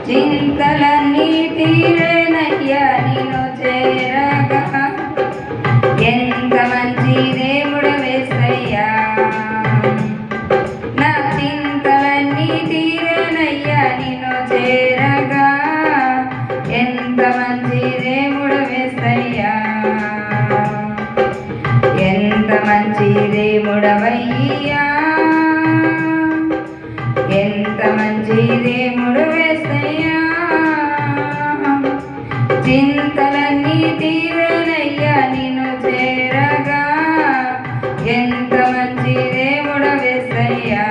చింతలన్నీ తీరేనయ్యా నిన్ను చేరగా ఎంత మంచి దేవుడు యేసయ్యా నా చింతలన్నీ తీరేనయ్యా నిన్ను చేరగా ఎంత మంచి దేవుడు యేసయ్యా ఎంత మంచి దేవుడవయ్యా ఎంత మంచి దేవుడు యేసయ్యా చింతలన్నీ తీరేనయ్యా నిన్ను చేరగా ఎంత మంచి దేవుడు యేసయ్యా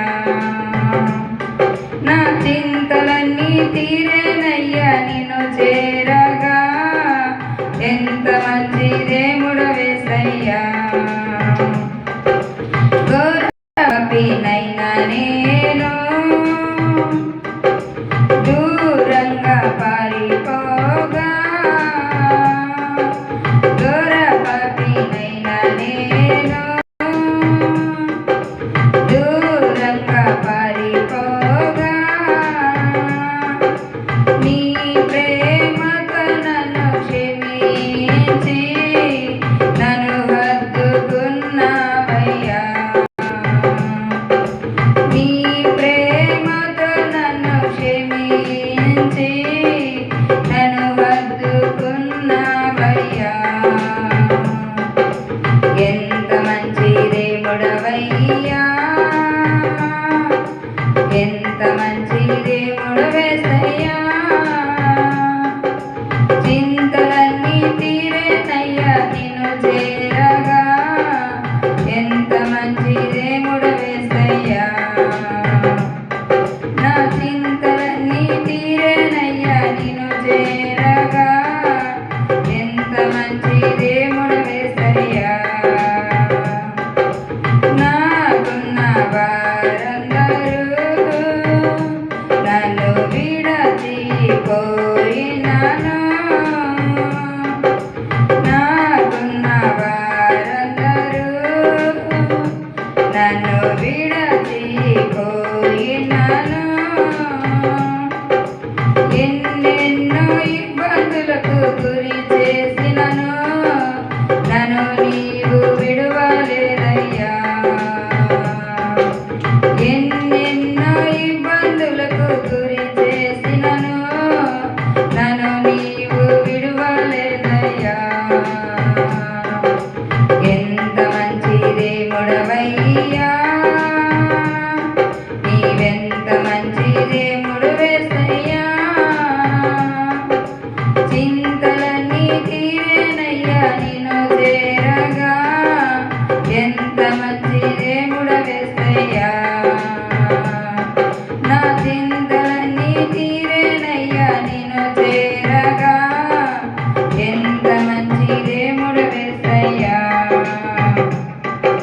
నా చింతలన్నీ తీరేనయ్యా నిన్ను చేరగా ఎంత మంచి దేవుడు యేసయ్యా గోరపినైనా నేను దూరంగా పారిపోగా గోరపినైనా నేను దూరంగా పారిపోగా నీ ప్రేమతో నన్ను క్షమించి నన్ను హత్తుకున్నావయ్యా నీ ప్రేమతో నన్ను క్షమించి నన్ను హత్తుకున్నావయ్యా ఎంత మంచి దేవుడవయ్యా ఎంత మంచి దేవుడు యేసయ్యా చింతలన్నీ తీరేనయ్యా నిన్ను చేరగా ఎంత మంచి దేవుడు యేసయ్యా నా చింతలన్నీ తీరేనయ్యా నిన్ను చేరగా ఎంత మంచి దేవుడు యేసయ్యా నాకున్న వారందరూ నన్ను విడచిపోయినాను నాకున్న వారందరూ నన్ను విడచిపోయినాను ఎన్నెన్నో ఇబ్బందులకు గురి చేసినను నన్ను నీవు విడువలేదయ్యా ఎన్నెన్నో ఇబ్బందులకు గురి చేసినను నన్ను నీవు విడువలేదయ్యా ఎంత మంచి దేవుడవయ్యా నీవెంత మంచి దేవుడు యేసయ్యా చింతలన్నీ తీరేనయ్యా నిన్ను